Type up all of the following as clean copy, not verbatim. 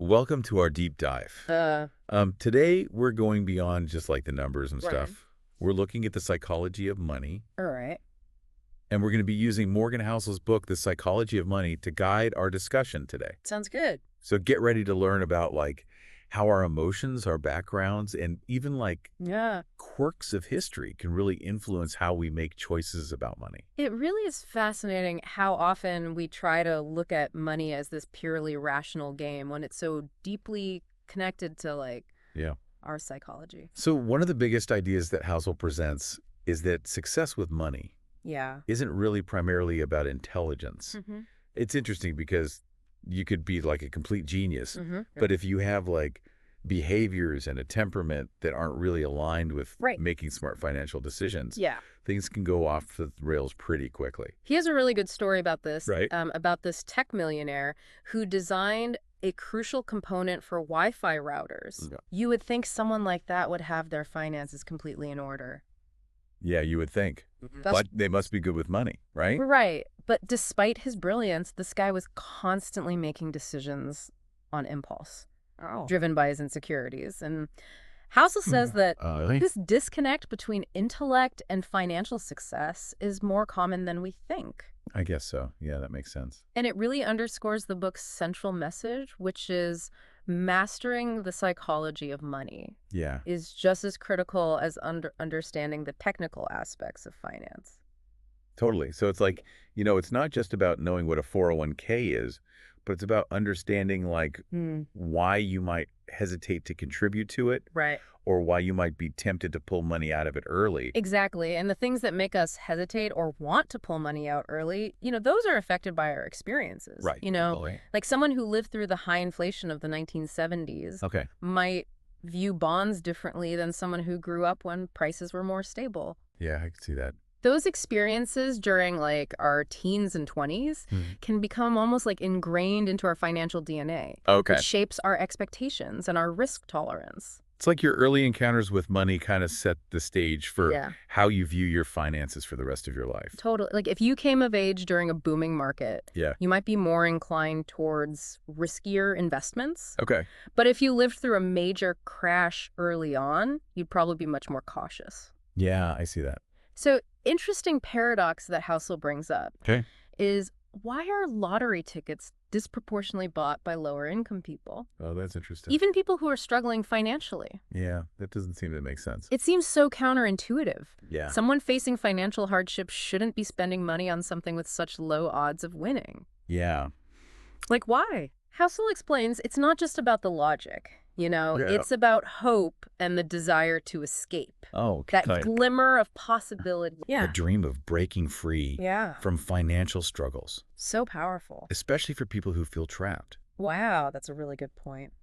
welcome to our deep dive. Uh, Today, we're going beyond just like the numbers and Right. stuff. We're looking at the psychology of money, all right. and we're going to be using Morgan Housel's book, The Psychology of Money, to guide our discussion today. Sounds good. So get ready to learn about like how our emotions, our backgrounds, and even like Yeah. quirks of history can really influence how we make choices about money. It really is fascinating how often we try to look at money as this purely rational game when it's so deeply connected to Yeah. our psychology. So one of the biggest ideas that Housel presents is that success with money Yeah. isn't really primarily about intelligence. Mm-hmm. It's interesting because you could be like a complete genius, Mm-hmm. but if you have like behaviors and a temperament that aren't really aligned with Right. making smart financial decisions, Yeah. things can go off the rails pretty quickly. He has a really good story about this, Right. about this tech millionaire who designed a crucial component for Wi-Fi routers. Yeah. You would think someone like that would have their finances completely in order. Yeah, you would think. That's But they must be good with money, right? right. But despite his brilliance, this guy was constantly making decisions on impulse, driven by his insecurities. And Housel says that Really? this disconnect between intellect and financial success is more common than we think. I guess so. Yeah, that makes sense. And it really underscores the book's central message, which is mastering the psychology of money Yeah. is just as critical as understanding the technical aspects of finance. Totally. So it's like, it's not just about knowing what a 401k is, but it's about understanding like why you might hesitate to contribute to it Right. or why you might be tempted to pull money out of it early. Exactly. And the things that make us hesitate or want to pull money out early, those are affected by our experiences. Right. Totally. Like someone who lived through the high inflation of the 1970s Okay. might view bonds differently than someone who grew up when prices were more stable. Yeah, I can see that. Those experiences during our teens and 20s can become almost like ingrained into our financial DNA, Okay. which shapes our expectations and our risk tolerance. It's like your early encounters with money kind of set the stage for Yeah. how you view your finances for the rest of your life. Totally. Like if you came of age during a booming market, Yeah. you might be more inclined towards riskier investments. Okay. But if you lived through a major crash early on, you'd probably be much more cautious. Yeah, I see that. So, interesting paradox that Housel brings up Okay. is why are lottery tickets disproportionately bought by lower income people? Oh, that's interesting. Even people who are struggling financially. Yeah, that doesn't seem to make sense. It seems so counterintuitive. Yeah. Someone facing financial hardship shouldn't be spending money on something with such low odds of winning. Yeah. Like, why? Housel explains it's not just about the logic. It's about hope and the desire to escape. Oh, That kind of glimmer of possibility. a dream of breaking free Yeah. from financial struggles, So powerful. especially for people who feel trapped. Wow, that's a really good point.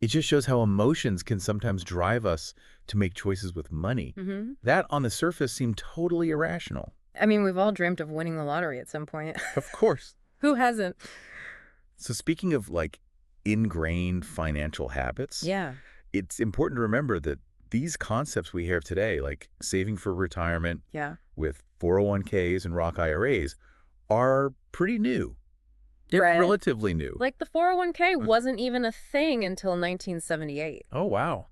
It just shows how emotions can sometimes drive us to make choices with money. Mm-hmm. That on the surface seemed totally irrational. I mean, we've all dreamt of winning the lottery at some point. Of course. Who hasn't? So speaking of like ingrained financial habits, Yeah. it's important to remember that these concepts we have today, like saving for retirement Yeah. with 401ks and Roth IRAs, are pretty new. They're Right. relatively new. Like the 401k wasn't even a thing until 1978. Oh, wow.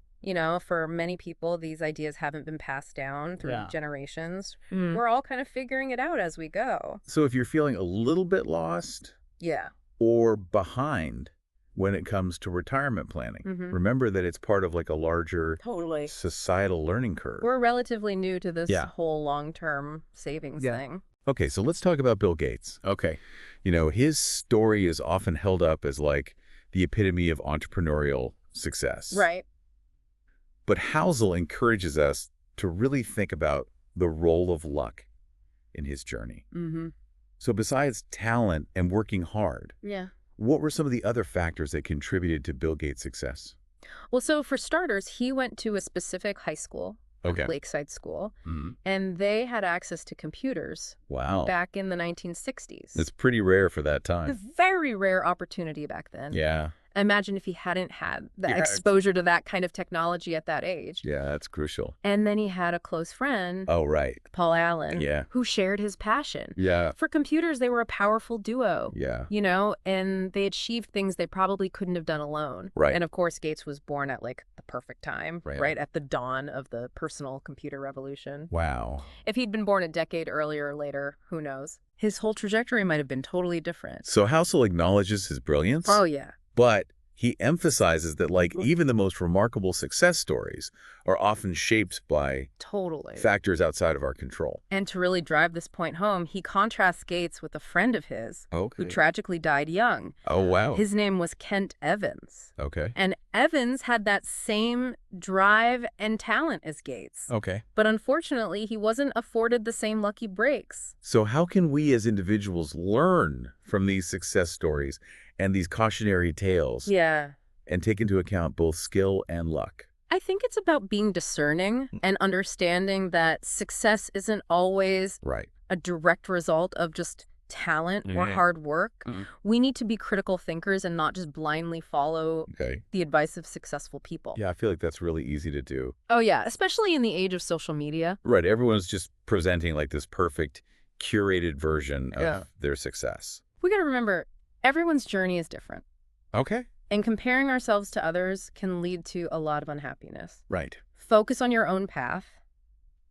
For many people, these ideas haven't been passed down through Yeah. generations. We're all kind of figuring it out as we go. So if you're feeling a little bit lost Yeah. or behind when it comes to retirement planning, remember that it's part of like a larger Totally. societal learning curve. We're relatively new to this Yeah. whole long-term savings Yeah. thing. Okay, so let's talk about Bill Gates. Okay. His story is often held up as like the epitome of entrepreneurial success. Right. But Housel encourages us to really think about the role of luck in his journey. Mm-hmm. So besides talent and working hard, Yeah. what were some of the other factors that contributed to Bill Gates' success? Well, so for starters, he went to a specific high school, Okay. Lakeside School, Mhm. and they had access to computers Wow. back in the 1960s. It's pretty rare for that A time. very rare opportunity back then. Yeah. Imagine if he hadn't had the Yeah. exposure to that kind of technology at that age. Yeah, that's crucial. And then he had a close friend, Oh, right. Paul Allen, Yeah. who shared his passion. Yeah. For computers, they were a powerful duo, Yeah. and they achieved things they probably couldn't have done alone. Right. And of course, Gates was born at like the perfect time, Right. right at the dawn of the personal computer revolution. Wow. If he'd been born a decade earlier or later, who knows? His whole trajectory might have been totally different. So Housel acknowledges his brilliance. Oh, yeah. But he emphasizes that, like, even the most remarkable success stories are often shaped by Totally. factors outside of our control. And to really drive this point home, he contrasts Gates with a friend of his who Okay. tragically died young. Oh, wow. His name was Kent Evans. Okay. And Evans had that same drive and talent as Gates. Okay. But unfortunately, he wasn't afforded the same lucky breaks. So how can we as individuals learn from these success stories and these cautionary tales Yeah. and take into account both skill and luck? I think it's about being discerning and understanding that success isn't always Right. a direct result of just talent or hard work. We need to be critical thinkers and not just blindly follow Okay. the advice of successful people. Yeah, I feel like that's really easy to do. Oh, yeah, especially in the age of social media. Right. Everyone's just presenting like this perfect, curated version of Yeah. their success. We got to remember, everyone's journey is different. Okay. And comparing ourselves to others can lead to a lot of unhappiness. Right. Focus on your own path,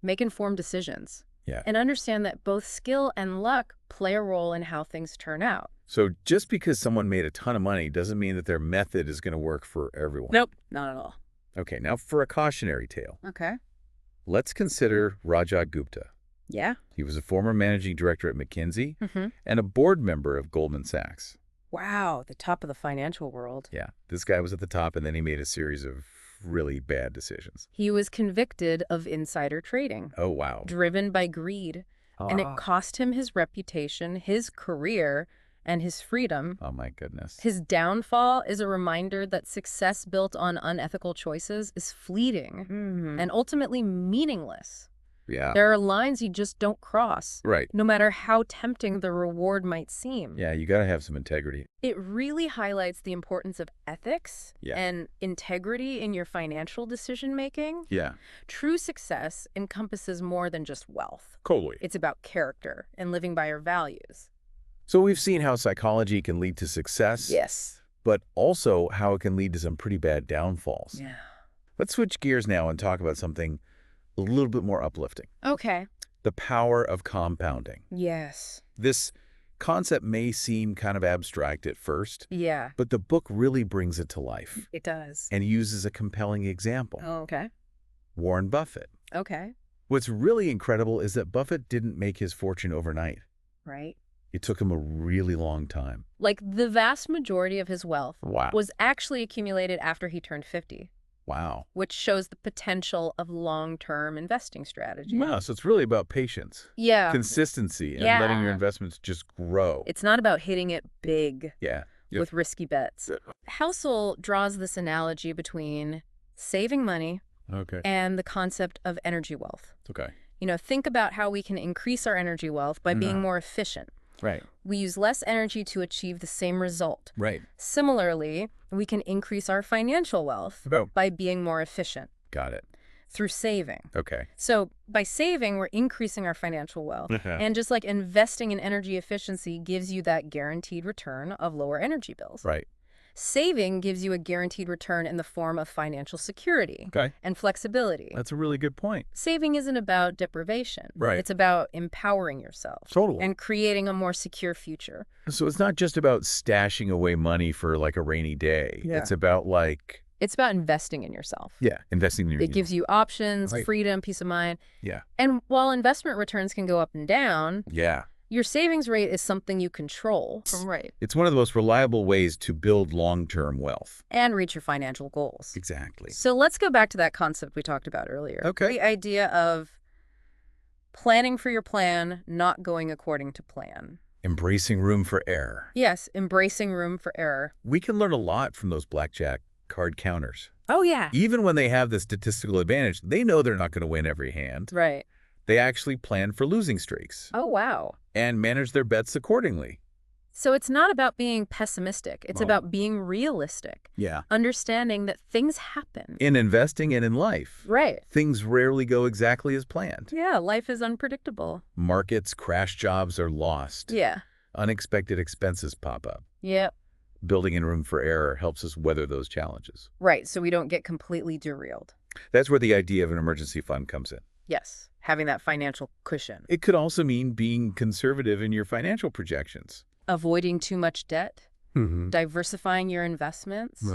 make informed decisions, Yeah. and understand that both skill and luck play a role in how things turn out. So just because someone made a ton of money doesn't mean that their method is going to work for everyone. Nope, not at all. Okay, now for a cautionary tale. Okay. Let's consider Rajat Gupta. Yeah. He was a former managing director at McKinsey Mm-hmm. and a board member of Goldman Sachs. Wow, the top of the financial world. Yeah, this guy was at the top, and then he made a series of really bad decisions. He was convicted of insider trading, Oh, wow. driven by greed, and it cost him his reputation, his career, and his freedom. Oh, my goodness. His downfall is a reminder that success built on unethical choices is fleeting and ultimately meaningless. Yeah. There are lines you just don't cross, Right. no matter how tempting the reward might seem. Yeah, you got to have some integrity. It really highlights the importance of ethics Yeah. and integrity in your financial decision-making. Yeah. True success encompasses more than just wealth. Totally. It's about character and living by your values. So we've seen how psychology can lead to success, Yes. but also how it can lead to some pretty bad downfalls. Yeah. Let's switch gears now and talk about something a little bit more uplifting. Okay. The power of compounding. Yes. This concept may seem kind of abstract at first, Yeah, but the book really brings it to life it does. and uses a compelling example. Okay. Warren Buffett. Okay. What's really incredible is that Buffett didn't make his fortune overnight. Right. It took him a really long time. Like, the vast majority of his wealth Wow. was actually accumulated after he turned 50, Wow. which shows the potential of long-term investing strategy. Wow, so it's really about patience, Yeah. consistency, and letting your Yeah. investments just grow. It's not about hitting it big Yeah. Yep. with risky bets. Housel draws this analogy between saving money Okay. and the concept of energy wealth. Okay. Think about how we can increase our energy wealth by being more efficient. Right. We use less energy to achieve the same result. Right. Similarly, we can increase our financial wealth Oh. by being more efficient Got it. through saving. Okay. So by saving, we're increasing our financial wealth. And just like investing in energy efficiency gives you that guaranteed return of lower energy bills. Right. Saving gives you a guaranteed return in the form of financial security Okay. and flexibility. That's a really good point. Saving isn't about deprivation. Right. It's about empowering yourself Totally. and creating a more secure future. So it's not just about stashing away money for like a rainy day. Yeah. It's about like, It's about investing in yourself. investing in your It gives you options, Right. freedom, peace of mind. Yeah. And while investment returns can go up and down, Yeah. your savings rate is something you control. Right. It's one of the most reliable ways to build long-term wealth. And reach your financial goals. Exactly. So let's go back to that concept we talked about earlier. Okay. The idea of planning for your plan, not going according to plan. Embracing room for error. Yes, embracing room for error. We can learn a lot from those blackjack card counters. Oh, yeah. Even when they have the statistical advantage, they know they're not going to win every hand. Right. They actually plan for losing streaks Oh, wow. and manage their bets accordingly. So it's not about being pessimistic. It's about being realistic. Yeah. Understanding that things happen. In investing and in life. Right. Things rarely go exactly as planned. Yeah, life is unpredictable. Markets crash, jobs are lost. Yeah. Unexpected expenses pop up. Yep. Building in room for error helps us weather those challenges. Right, so we don't get completely derailed. That's where the idea of an emergency fund comes in. Yes, having that financial cushion. It could also mean being conservative in your financial projections. Avoiding too much debt, diversifying your investments,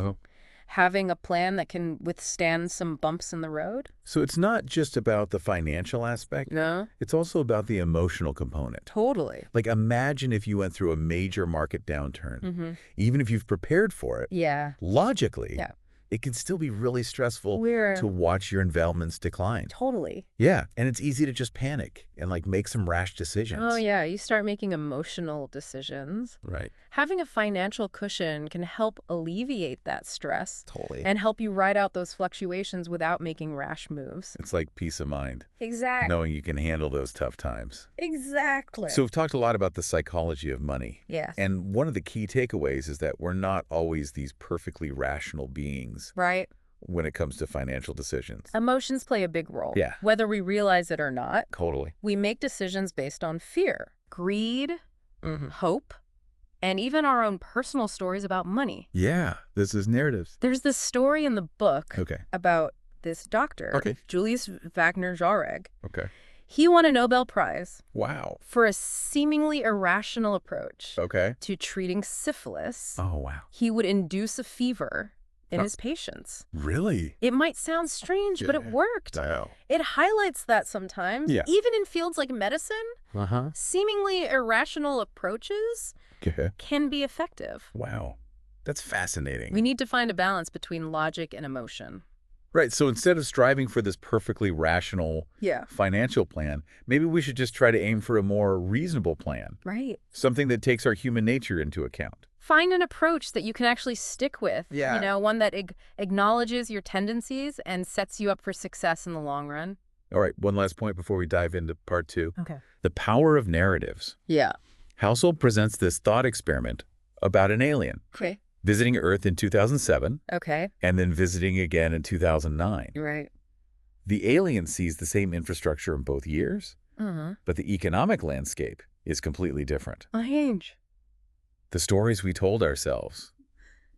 having a plan that can withstand some bumps in the road. So it's not just about the financial aspect. No. It's also about the emotional component. Totally. Like, imagine if you went through a major market downturn. Even if you've prepared for it, Yeah. logically, Yeah. it can still be really stressful to watch your investments decline. Totally. Yeah, and it's easy to just panic and like make some rash decisions. Oh, yeah. You start making emotional decisions. Right. Having a financial cushion can help alleviate that stress. Totally. And help you ride out those fluctuations without making rash moves. It's like peace of mind. Exactly. Knowing you can handle those tough times. Exactly. So we've talked a lot about the psychology of money. Yes. And one of the key takeaways is that we're not always these perfectly rational beings. Right. When it comes to financial decisions. Emotions play a big role. Yeah. Whether we realize it or not. Totally. We make decisions based on fear, greed, hope, and even our own personal stories about money. Yeah, this is narratives. There's this story in the book Okay. about this doctor, Julius Wagner-Jaureg. Okay. He won a Nobel Prize. Wow. For a seemingly irrational approach to treating syphilis. Oh, wow. He would induce a fever in his patients. Really? It might sound strange, but it worked. It highlights that sometimes, even in fields like medicine, seemingly irrational approaches can be effective. Wow. That's fascinating. We need to find a balance between logic and emotion. Right. So instead of striving for this perfectly rational financial plan, maybe we should just try to aim for a more reasonable plan. Right. Something that takes our human nature into account. Find an approach that you can actually stick with. Yeah. You know, one that acknowledges your tendencies and sets you up for success in the long run. All right. One last point before we dive into part 2. Okay. The power of narratives. Yeah. Housel presents this thought experiment about an alien. Okay. Visiting Earth in 2007. Okay. And then visiting again in 2009. Right. The alien sees the same infrastructure in both years, but the economic landscape is completely different. The stories we told ourselves.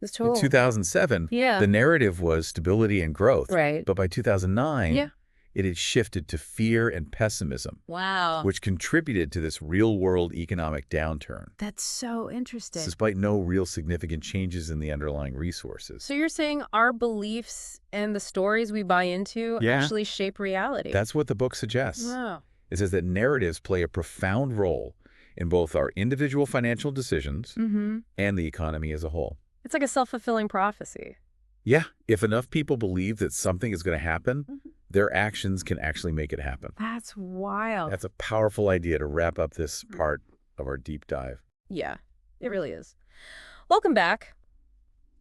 In 2007, the narrative was stability and growth. Right. But by 2009, it had shifted to fear and pessimism. Wow. Which contributed to this real-world economic downturn. That's so interesting. Despite no real significant changes in the underlying resources. So you're saying our beliefs and the stories we buy into actually shape reality. That's what the book suggests. Wow. It says that narratives play a profound role in both our individual financial decisions and the economy as a whole. It's like a self-fulfilling prophecy. Yeah, if enough people believe that something is going to happen, their actions can actually make it happen. That's wild. That's a powerful idea to wrap up this part of our deep dive. Yeah, it really is. Welcome back.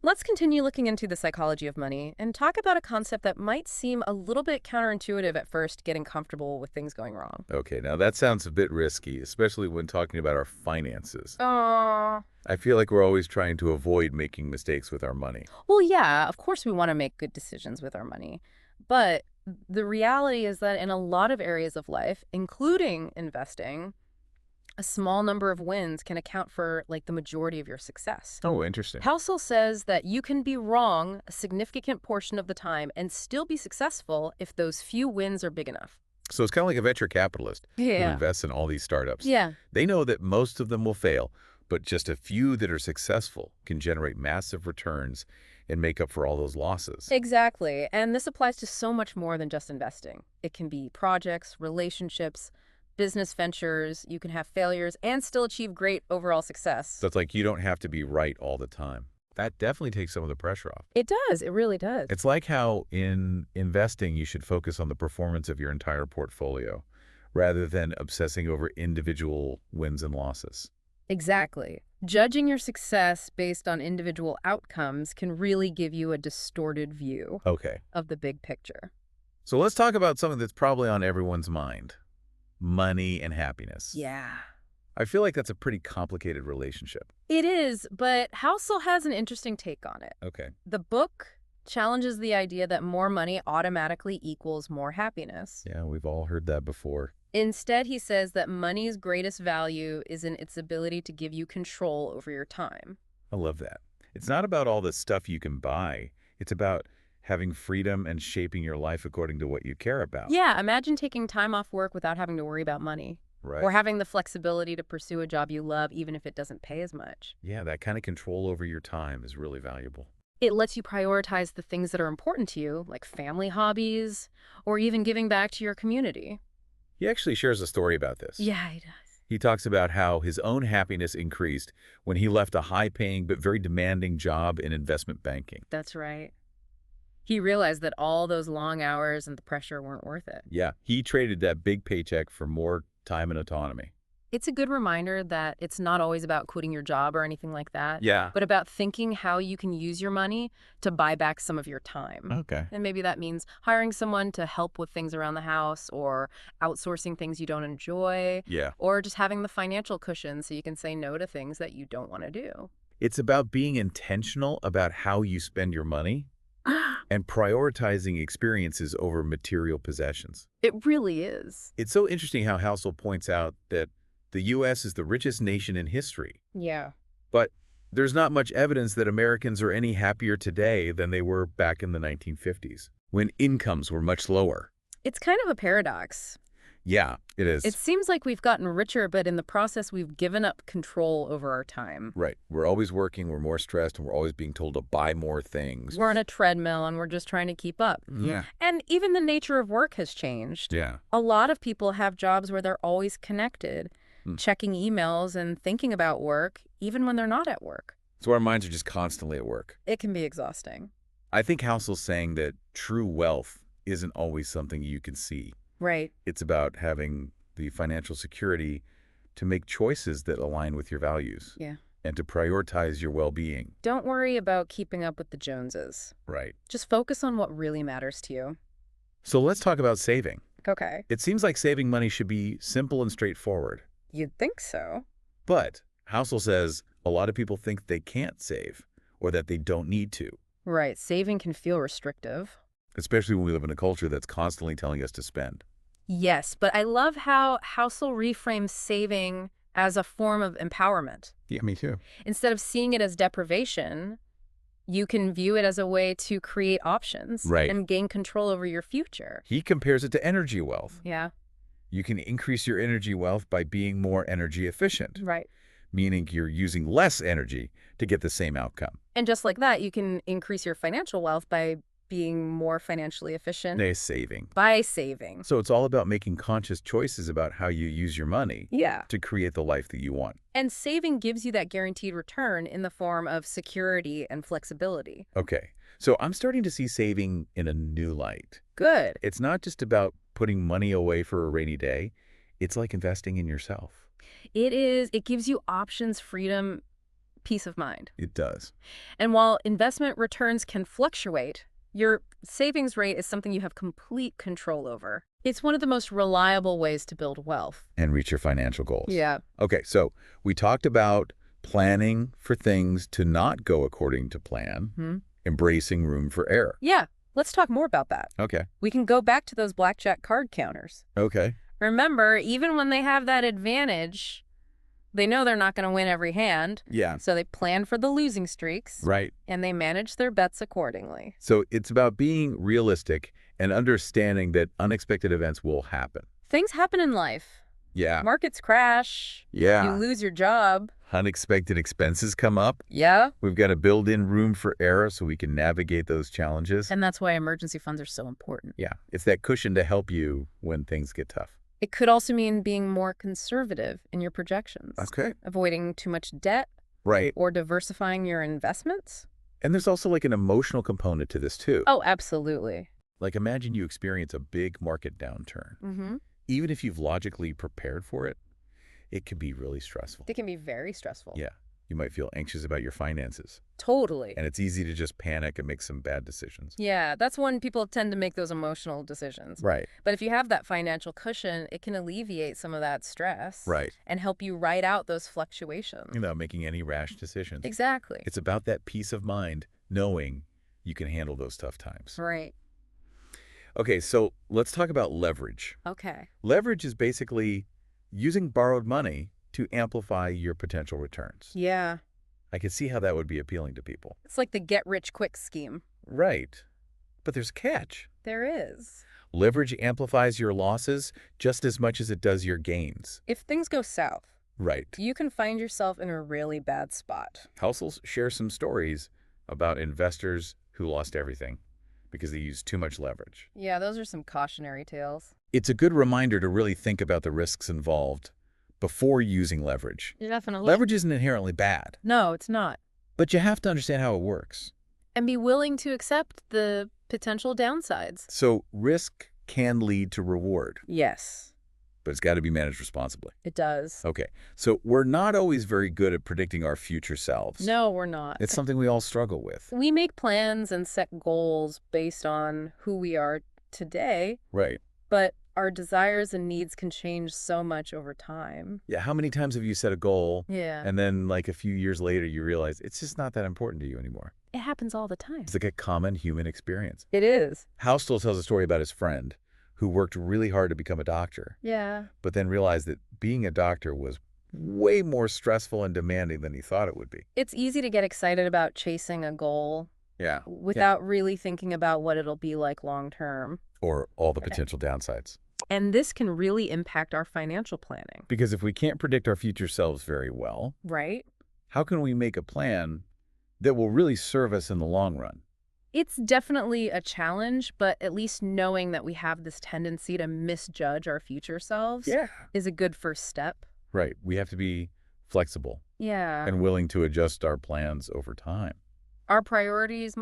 Let's continue looking into the psychology of money and talk about a concept that might seem a little bit counterintuitive at first, getting comfortable with things going wrong. Okay, now that sounds a bit risky, especially when talking about our finances. Aww. I feel like we're always trying to avoid making mistakes with our money. Well, yeah, of course we want to make good decisions with our money. But the reality is that in a lot of areas of life, including investing, a small number of wins can account for like the majority of your success. Oh, interesting. Housel says that you can be wrong a significant portion of the time and still be successful if those few wins are big enough. So it's kind of like a venture capitalist who invests in all these startups. Yeah. They know that most of them will fail, but just a few that are successful can generate massive returns and make up for all those losses. Exactly. And this applies to so much more than just investing. It can be projects, relationships, business ventures. You can have failures and still achieve great overall success. So it's like you don't have to be right all the time. That definitely takes some of the pressure off. It does. It really does. It's like how in investing, you should focus on the performance of your entire portfolio rather than obsessing over individual wins and losses. Exactly. Judging your success based on individual outcomes can really give you a distorted view of the big picture. So let's talk about something that's probably on everyone's mind. Money and happiness. Yeah. I feel like that's a pretty complicated relationship. It is, but Housel has an interesting take on it. Okay. The book challenges the idea that more money automatically equals more happiness. Yeah, we've all heard that before. Instead, he says that money's greatest value is in its ability to give you control over your time. I love that. It's not about all the stuff you can buy. It's about having freedom and shaping your life according to what you care about. Yeah, imagine taking time off work without having to worry about money. Right. Or having the flexibility to pursue a job you love even if it doesn't pay as much. Yeah, that kind of control over your time is really valuable. It lets you prioritize the things that are important to you, like family hobbies, or even giving back to your community. He actually shares a story about this. Yeah, he does. He talks about how his own happiness increased when he left a high-paying but very demanding job in investment banking. That's right. He realized that all those long hours and the pressure weren't worth it. Yeah, he traded that big paycheck for more time and autonomy. It's a good reminder that it's not always about quitting your job or anything like that. Yeah. But about thinking how you can use your money to buy back some of your time. Okay. And maybe that means hiring someone to help with things around the house, or outsourcing things you don't enjoy. Yeah. Or just having the financial cushion so you can say no to things that you don't want to do. It's about being intentional about how you spend your money and prioritizing experiences over material possessions. It really is. It's so interesting how Housel points out that the U.S. is the richest nation in history. Yeah. But there's not much evidence that Americans are any happier today than they were back in the 1950s, when incomes were much lower. It's kind of a paradox. Yeah, it is. It seems like we've gotten richer, but in the process, we've given up control over our time. Right. We're always working, we're more stressed, and we're always being told to buy more things. We're on a treadmill, and we're just trying to keep up. Yeah. And even the nature of work has changed. Yeah. A lot of people have jobs where they're always connected, checking emails and thinking about work, even when they're not at work. So our minds are just constantly at work. It can be exhausting. I think Housel's saying that true wealth isn't always something you can see. Right. It's about having the financial security to make choices that align with your values. Yeah. And to prioritize your well-being. Don't worry about keeping up with the Joneses. Right. Just focus on what really matters to you. So let's talk about saving. Okay. It seems like saving money should be simple and straightforward. You'd think so. But Housel says a lot of people think they can't save or that they don't need to. Right. Saving can feel restrictive. Especially when we live in a culture that's constantly telling us to spend. Yes, but I love how Housel reframes saving as a form of empowerment. Yeah, me too. Instead of seeing it as deprivation, you can view it as a way to create options and gain control over your future. He compares it to energy wealth. Yeah. You can increase your energy wealth by being more energy efficient. Right. Meaning you're using less energy to get the same outcome. And just like that, you can increase your financial wealth by being more financially efficient. By saving. So it's all about making conscious choices about how you use your money to create the life that you want. And saving gives you that guaranteed return in the form of security and flexibility. Okay. So I'm starting to see saving in a new light. Good. It's not just about putting money away for a rainy day. It's like investing in yourself. It is. It gives you options, freedom, peace of mind. It does. And while investment returns can fluctuate, your savings rate is something you have complete control over. It's one of the most reliable ways to build wealth. And reach your financial goals. Yeah. Okay, so we talked about planning for things to not go according to plan, embracing room for error. Yeah, let's talk more about that. Okay. We can go back to those blackjack card counters. Okay. Remember, even when they have that advantage, they know they're not going to win every hand. Yeah. So they plan for the losing streaks. Right. And they manage their bets accordingly. So it's about being realistic and understanding that unexpected events will happen. Things happen in life. Yeah. Markets crash. Yeah. You lose your job. Unexpected expenses come up. Yeah. We've got to build in room for error so we can navigate those challenges. And that's why emergency funds are so important. Yeah. It's that cushion to help you when things get tough. It could also mean being more conservative in your projections. Okay. Avoiding too much debt. Right. Or diversifying your investments. And there's also like an emotional component to this too. Oh, absolutely. Like imagine you experience a big market downturn. Even if you've logically prepared for it, it can be really stressful. It can be very stressful. Yeah. You might feel anxious about your finances. Totally. And it's easy to just panic and make some bad decisions. Yeah, that's when people tend to make those emotional decisions. Right. But if you have that financial cushion, it can alleviate some of that stress. Right. And help you ride out those fluctuations. Without making any rash decisions. Exactly. It's about that peace of mind, knowing you can handle those tough times. Right. Okay, so let's talk about leverage. Okay. Leverage is basically using borrowed money to amplify your potential returns. Yeah. I can see how that would be appealing to people. It's like the get-rich-quick scheme. Right. But there's a catch. There is. Leverage amplifies your losses just as much as it does your gains. If things go south, right, you can find yourself in a really bad spot. Housel shares some stories about investors who lost everything because they used too much leverage. Yeah, those are some cautionary tales. It's a good reminder to really think about the risks involved before using leverage. Definitely. Leverage isn't inherently bad. No, it's not. But you have to understand how it works. And be willing to accept the potential downsides. So risk can lead to reward. Yes. But it's got to be managed responsibly. It does. Okay. So we're not always very good at predicting our future selves. No, we're not. It's something we all struggle with. We make plans and set goals based on who we are today. Right. But our desires and needs can change so much over time. Yeah, how many times have you set a goal, and then like a few years later you realize it's just not that important to you anymore? It happens all the time. It's like a common human experience. It is. Housel tells a story about his friend who worked really hard to become a doctor. Yeah. But then realized that being a doctor was way more stressful and demanding than he thought it would be. It's easy to get excited about chasing a goal. Yeah. Without really thinking about what it'll be like long term. Or all the potential downsides. And this can really impact our financial planning. Because if we can't predict our future selves very well, right? How can we make a plan that will really serve us in the long run? It's definitely a challenge, but at least knowing that we have this tendency to misjudge our future selves is a good first step. Right. We have to be flexible. Yeah. And willing to adjust our plans over time. Our priorities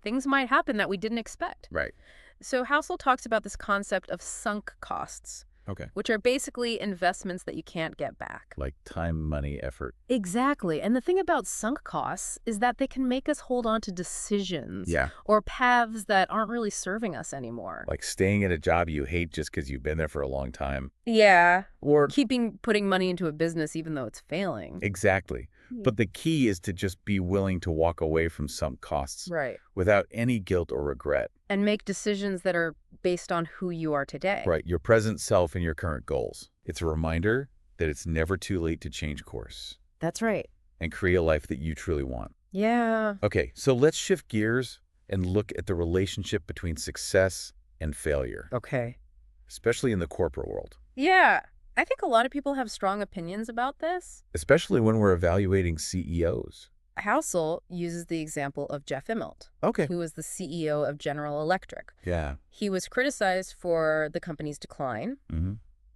things might happen that we didn't expect. Right. So Housel talks about this concept of sunk costs. Okay. Which are basically investments that you can't get back. Like time, money, effort. Exactly. And the thing about sunk costs is that they can make us hold on to decisions or paths that aren't really serving us anymore. Like staying at a job you hate just because you've been there for a long time. Yeah. Or putting money into a business even though it's failing. Exactly. But the key is to just be willing to walk away from sunk costs. Right. Without any guilt or regret. And make decisions that are based on who you are today. Right. Your present self and your current goals. It's a reminder that it's never too late to change course. That's right. And create a life that you truly want. Yeah. Okay, so let's shift gears and look at the relationship between success and failure. Okay. Especially in the corporate world. Yeah. I think a lot of people have strong opinions about this. Especially when we're evaluating CEOs. Housel uses the example of Jeff Immelt, who was the CEO of General Electric. Yeah. He was criticized for the company's decline,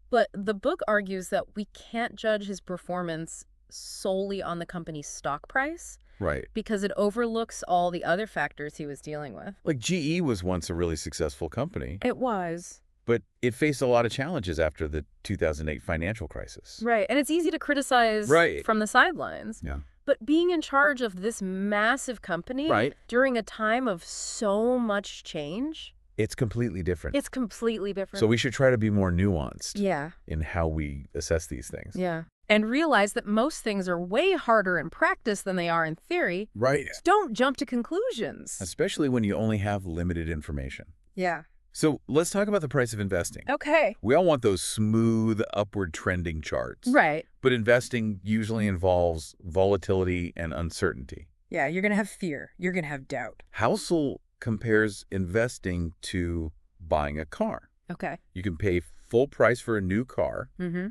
but the book argues that we can't judge his performance solely on the company's stock price. Right. Because it overlooks all the other factors he was dealing with. Like GE was once a really successful company. It was. But it faced a lot of challenges after the 2008 financial crisis. Right. And it's easy to criticize from the sidelines. Yeah. But being in charge of this massive company during a time of so much change. It's completely different. It's completely different. So we should try to be more nuanced Yeah. in how we assess these things. Yeah. And realize that most things are way harder in practice than they are in theory. Right. Don't jump to conclusions. Especially when you only have limited information. Yeah. So let's talk about the price of investing. Okay. We all want those smooth, upward trending charts. Right. But investing usually involves volatility and uncertainty. Yeah, you're going to have fear. You're going to have doubt. Housel compares investing to buying a car. Okay. You can pay full price for a new car. Mm-hmm.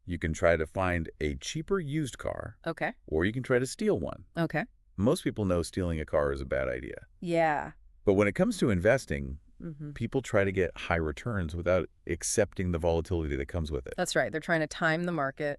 You can try to find a cheaper used car. Okay. Or you can try to steal one. Okay. Most people know stealing a car is a bad idea. Yeah. But when it comes to investing, people try to get high returns without accepting the volatility that comes with it. That's right. They're trying to time the market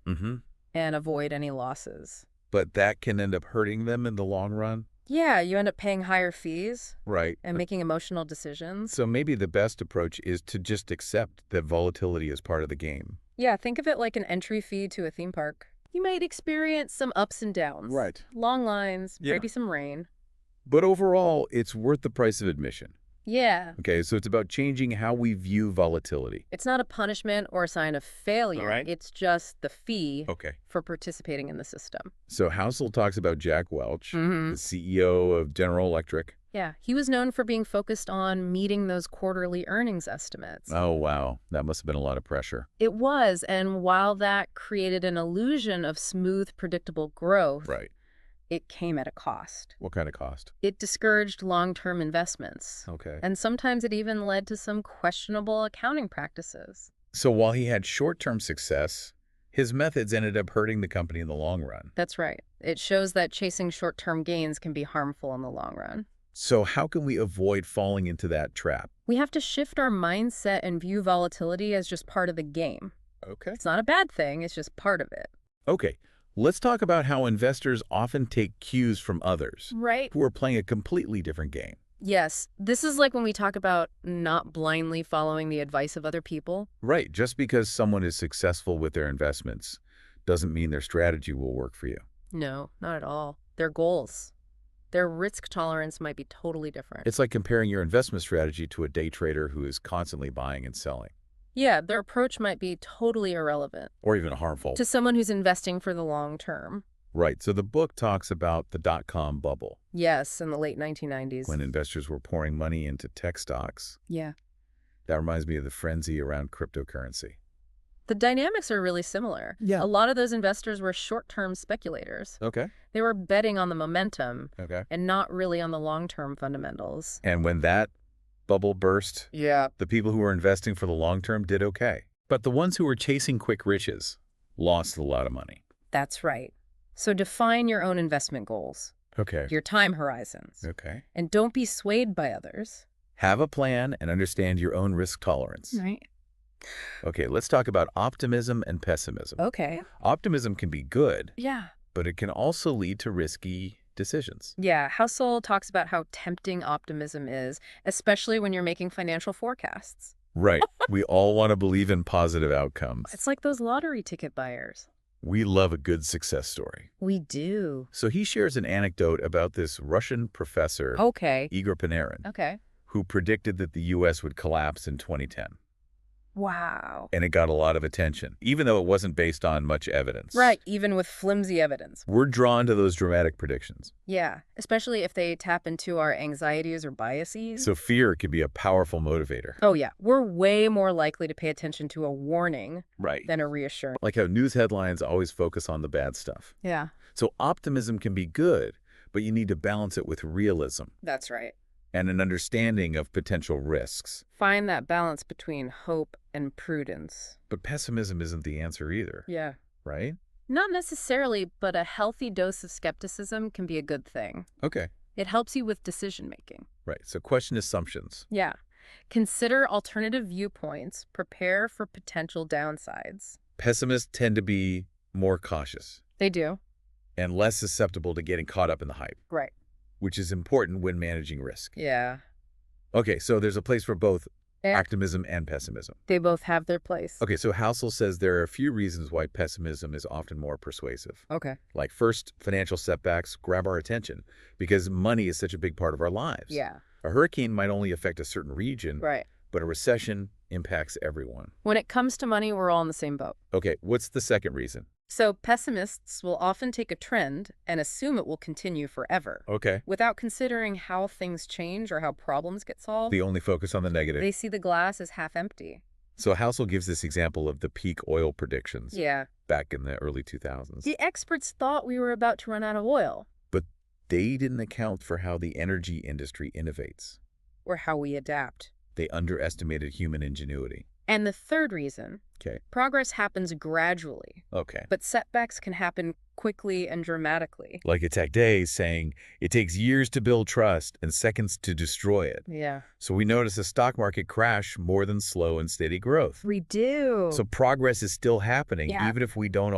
and avoid any losses. But that can end up hurting them in the long run. Yeah, you end up paying higher fees. Right. And making emotional decisions. So maybe the best approach is to just accept that volatility is part of the game. Yeah, think of it like an entry fee to a theme park. You might experience some ups and downs. Right. Long lines, Yeah. maybe some rain. But overall, it's worth the price of admission. Yeah. Okay, so it's about changing how we view volatility. It's not a punishment or a sign of failure. All right. It's just the fee Okay. for participating in the system. So Housel talks about Jack Welch, Mm-hmm. the CEO of General Electric. Yeah, he was known for being focused on meeting those quarterly earnings estimates. Oh, wow. That must have been a lot of pressure. It was, and while that created an illusion of smooth, predictable growth, Right. it came at a cost. What kind of cost? It discouraged long-term investments. Okay. And sometimes it even led to some questionable accounting practices. So while he had short-term success, his methods ended up hurting the company in the long run. That's right. It shows that chasing short-term gains can be harmful in the long run. So how can we avoid falling into that trap? We have to shift our mindset and view volatility as just part of the game. Okay. It's not a bad thing, it's just part of it. Okay. Let's talk about how investors often take cues from others Right. who are playing a completely different game. Yes, this is like when we talk about not blindly following the advice of other people. Right. Just because someone is successful with their investments doesn't mean their strategy will work for you. No, not at all. Their goals, their risk tolerance might be totally different. It's like comparing your investment strategy to a day trader who is constantly buying and selling. Yeah, their approach might be totally irrelevant Or even harmful. to someone who's investing for the long term. Right. So the book talks about the dot-com bubble, Yes, in the late 1990s. when investors were pouring money into tech stocks. Yeah. That reminds me of the frenzy around cryptocurrency. The dynamics are really similar. Yeah. A lot of those investors were short-term speculators. Okay. They were betting on the momentum Okay. and not really on the long-term fundamentals. And when that bubble burst, Yeah. the people who were investing for the long term did okay. But the ones who were chasing quick riches lost a lot of money. That's right. So define your own investment goals, Okay. your time horizons, Okay. and don't be swayed by others. Have a plan and understand your own risk tolerance. Right. Okay, let's talk about optimism and pessimism. Okay. Optimism can be good, Yeah. but it can also lead to risky decisions. Yeah, Housel talks about how tempting optimism is, especially when you're making financial forecasts. Right. We all want to believe in positive outcomes. It's like those lottery ticket buyers. We love a good success story. We do. So he shares an anecdote about this Russian professor, Okay. Igor Panarin, Okay. who predicted that the U.S. would collapse in 2010. Wow. And it got a lot of attention, even though it wasn't based on much evidence. Right, even with flimsy evidence. We're drawn to those dramatic predictions. Yeah, especially if they tap into our anxieties or biases. So fear can be a powerful motivator. Oh, yeah. We're way more likely to pay attention to a warning Right. than a reassurance. Like how news headlines always focus on the bad stuff. Yeah, So optimism can be good, but you need to balance it with realism that's right. and an understanding of potential risks. Find that balance between hope and prudence. But pessimism isn't the answer either, Yeah. right? Not necessarily, but a healthy dose of skepticism can be a good thing. Okay. It helps you with decision making. Right. So question assumptions. Yeah. Consider alternative viewpoints. Prepare for potential downsides. Pessimists tend to be more cautious They do. and less susceptible to getting caught up in the hype, Right. which is important when managing risk. Yeah. Okay, so there's a place for both Yeah. optimism and pessimism. They both have their place. Okay, so Housel says there are a few reasons why pessimism is often more persuasive. Okay. Like first, financial setbacks grab our attention because money is such a big part of our lives. Yeah. A hurricane might only affect a certain region, Right. but a recession impacts everyone. When it comes to money, we're all in the same boat. Okay, what's the second reason? So pessimists will often take a trend and assume it will continue forever, Okay. without considering how things change or how problems get solved. They only focus on the negative. They see the glass as half empty. So Housel gives this example of the peak oil predictions Yeah. back in the early 2000s. The experts thought we were about to run out of oil, But they didn't account for how the energy industry innovates. or how we adapt. They underestimated human ingenuity. And the third reason, Okay. progress happens gradually, Okay. but setbacks can happen quickly and dramatically. Like Attack Day saying it takes years to build trust and seconds to destroy it. Yeah. So we notice a stock market crash more than slow and steady growth. We do. So progress is still happening, Yeah. even if we don't